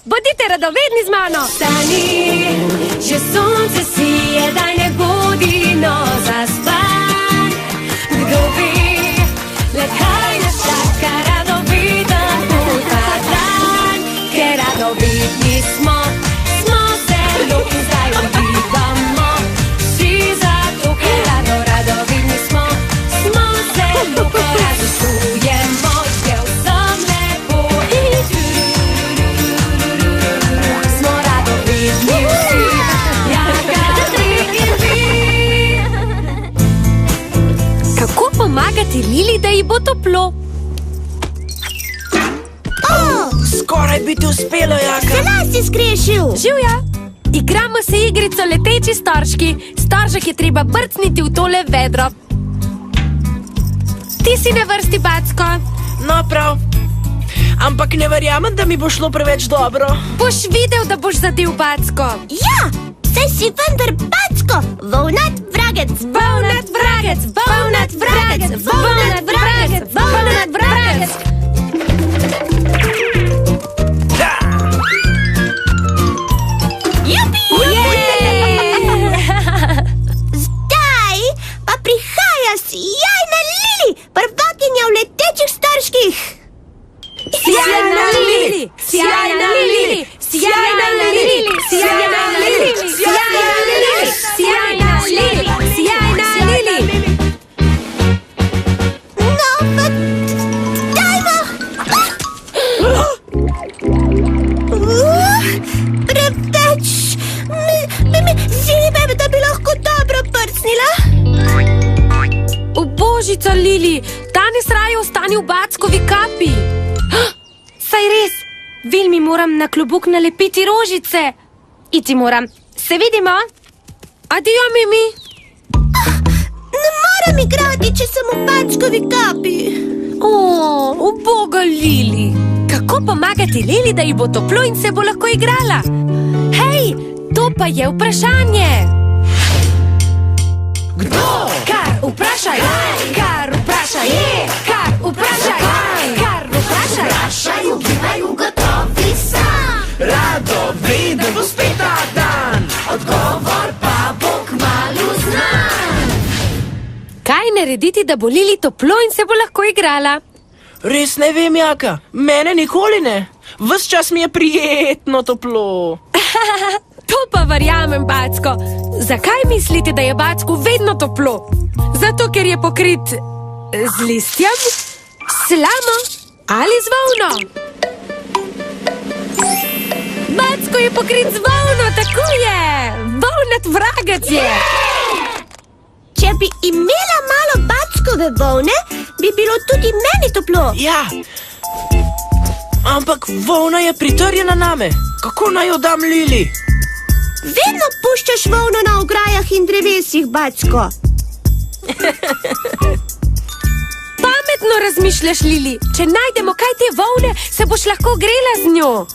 bodite radovedni z mano. Stani, že sonce sije, daj ne bodi zaspan. Kdo ve, le kaj nas čaka, radoviden bo ta dan. Ker radovedni smo zelo in zdaj odivamo. Vsi zato, ker radovedni smo zelo, ko razisujemo. Je vsem lepo in smo radovedni vsi, Jaka, Trik in vi. Kako pomagati Lili, da ji bo toplo? Skoraj bi ti uspelo, Jaka. Se nas si skrešil. Živja! Igramo se igrico leteči storški. Storžek je treba brcniti v tole vedro. Ti si na vrsti, Backo. No, prav. Ampak ne verjamem, da mi bo šlo preveč dobro. Boš videl, da boš zadel, Backo. Ja, saj si vendar Backo, volnat vragec. Volnat vragec, volnat vragec, volnat vragec, volnat vragec. Zdaj pa prihaja sijajna Lili, prvakinja v letečih storških. Sijajna Lili, sijajna Lili, sijajna Lili, sijajna Lili, sijajna Lili, sijajna Lili, sijajna Lili. No, pa dajmo. Preveč. Zime, da bi lahko dobro prcnila. Božica, Lili, danes raje ostani v Backovi kapi. Saj res, Vilmi moram na klobuk nalepiti rožice. Iti moram. Se vidimo? Adijo, Mimi. Ne moram igrati, če sem v Backovi kapi. Uboga Lili. Kako pomagati Lili, da ji bo toplo in se bo lahko igrala? Hej, to pa je vprašanje. Kdo? Kar vprašaj, kar vprašaj, kar vprašaj, kar vprašaj. Vprašaj, ugibaj, ugotovi sam. Radoveden bo spet ta dan. Odgovor pa bo kmalu znan. Kaj narediti, da bo Lili toplo in se bo lahko igrala? Res ne vem, Jaka. Mene nikoli ne. Ves čas mi je prijetno toplo. To pa verjamem, Backo. Zakaj mislite, da je Backu vedno toplo? Zato, ker je pokrit z listjem, slamo ali z volno. Backo je pokrit z volno, tako je. Volnat vragec je. Če bi imela malo Backove volne, bi bilo tudi meni toplo. Ja. Ampak volna je pritrjena name. Kako naj jo dam Lili? Vedno puščaš volno na ograjah in drevesih, Backo. Pametno razmišljaš, Lili. Če najdemo kaj te volne, se boš lahko grela z njo.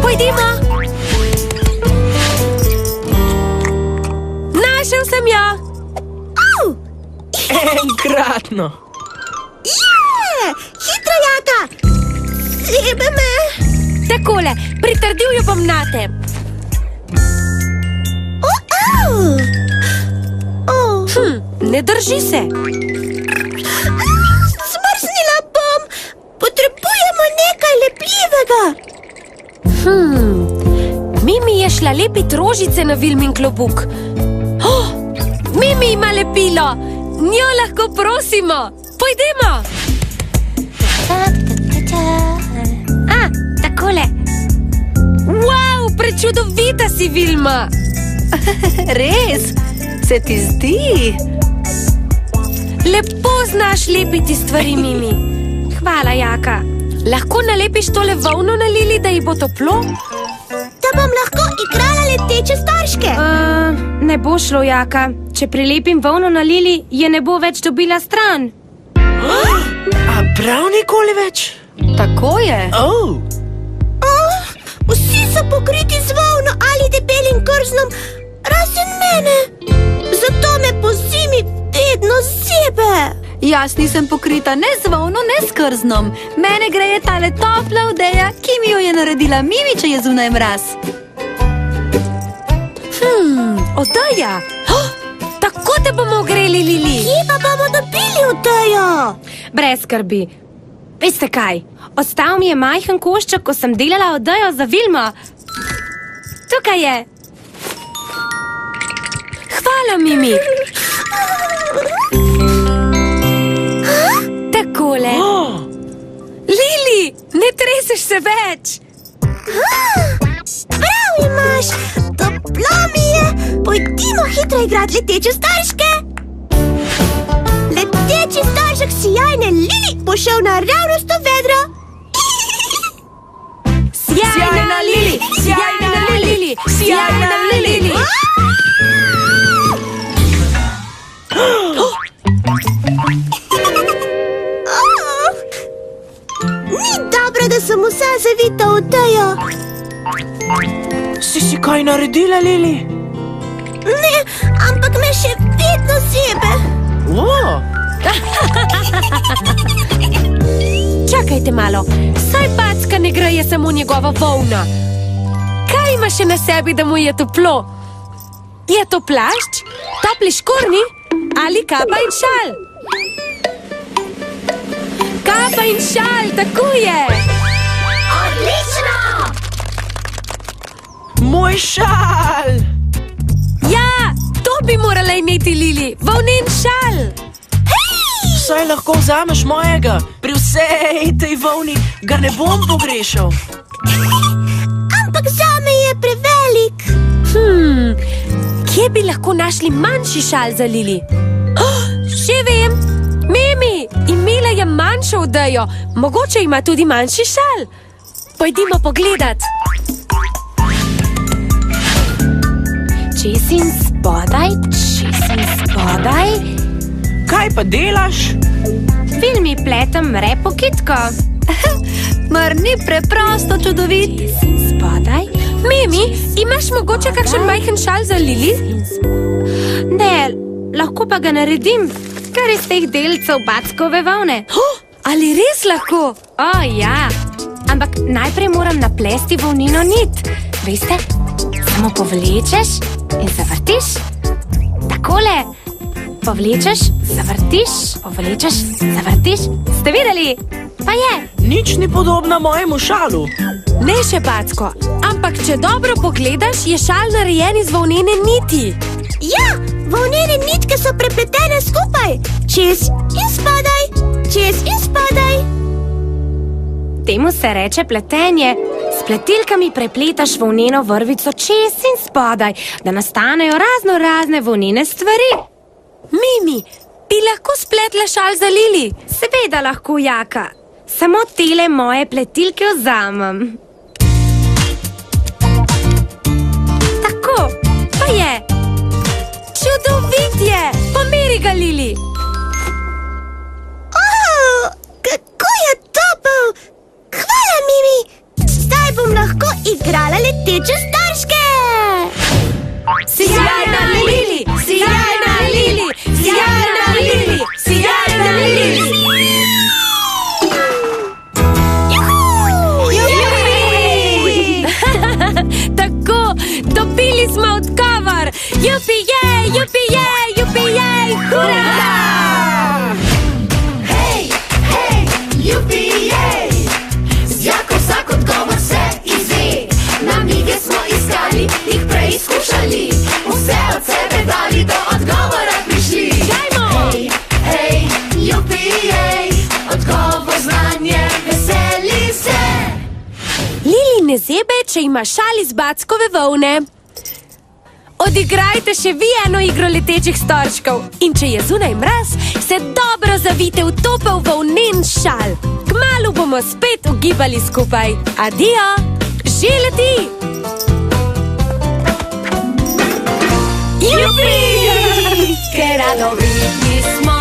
Pojdimo. Našel sem jo. Enkratno. Hitro, Jaka. Zebe me. Takole, pritrdil jo bom nate. Ne drži se. Zmrznila bom. Potrebujemo nekaj lepljivega. Mimi je šla lepit rožice na Vilmin klobuk. Mimi ima lepilo. Njo lahko prosimo. Pojdimo. Takole. Wow, prečudovita si, Vilma. Res? Se ti zdi? Lepo znaš lepiti stvari, Mimi. Hvala, Jaka. Lahko nalepiš tole volno na Lili, da ji bo toplo? Da bom lahko igrala leteče storške. Ne bo šlo, Jaka. Če prilepim volno na Lili, je ne bo več dobila stran. A prav nikoli več? Tako je. Vsi so pokriti z volno ali debelim krznom, razen mene. Zato me po zimi vedno zebe. Jaz nisem pokrita ne z volno, ne s krznom. Mene greje tale topla odeja, ki mi jo je naredila Mimi, če je zunaj mraz. Odeja! Tako te bomo ogreli, Lili! Kje pa bomo dobili odejo? Brez skrbi. Veste kaj? Ostal mi je majhen košček, ko sem delala odejo za Vilmo. Tukaj je. Hvala, Mimi. Takole. Lili, ne treseš se več. Prav imaš, toplo mi je. Pojdimo hitro igrat leteče starške. Leteči staršek sijajne Lili bo šel naravnost v vedro. Sjajna Lili, sjajna Lili, sjajna Lili. Ni dobro, da sem vsa zavita v odejo. Si kaj naredila, Lili? Ne, ampak me še vedno sebe. Čakajte malo, saj Backa ne greje samo njegova volna. Kaj ima še na sebi, da mu je toplo? Je to plašč, topli škornji ali kapa in šal? Kapa in šal, tako je! Odlično! Moj šal! Ja, to bi morala imeti Lili, volnen šal! Saj lahko vzameš mojega. Pri vsej tej volni ga ne bom pogrešal. Ampak zame je prevelik. Kje bi lahko našli manjši šal za Lili? Še vem! Mimi, imela je manjšo odejo. Mogoče ima tudi manjši šal. Pojdimo pogledat. Čez in spodaj, čez in spodaj. Kaj pa delaš? Filmi pletem repo kitko. Mar ni preprosto čudovit? Spodaj. Mimi, imaš mogoče kakšen majhen šal za Lili? Ne, lahko pa ga naredim, kar iz teh delcev Backove volne. Ali res lahko? O, ja. Ampak najprej moram naplesti volnino nit. Veste, samo povlečeš in zavrtiš. Takole. Povlečeš, zavrtiš, povlečeš, zavrtiš. Ste videli? Pa je. Nič ni podobna mojemu šalu. Ne še, Backo, ampak če dobro pogledaš, je šal narejen iz volnene niti. Ja, volnene nitke so prepletene skupaj. Čez in spodaj, čez in spodaj. Temu se reče pletenje. S pletilkami prepletaš volneno vrvico čez in spodaj, da nastanejo razne volnene stvari. Mimi, bi lahko spletla šal za Lili? Seveda lahko, Jaka. Samo tele moje pletilke vzamem. Tako, pa je. Čudovit je. Pomeri ga, Lili. Kako je topel. Hvala, Mimi. Zdaj bom lahko igrala leteče starške. Sjajna Lili, sjajna Lili, sjajna Lili, sjajna Lili. Tako, dobili smo odgovor. Jupi-jej, jupi-jej, jupi-jej, hurra! Hej, hej, jupi-jej, z jako vsak odgovor se izve. Namige smo iskali, jih preizkušali, vse od sebe dali, do odgovora prišli. Hej, hej, jupi-jej, odgovor znanje, veseli se. Lili ne zebe, če ima šal iz Backove volne. Odigrajte še vi eno igro letečih storčkov. In če je zunaj mraz, se dobro zavite v topel volnen šal. Kmalu bomo spet ugibali skupaj. Adijo, že leti! Jupi! Ker radovitni smo.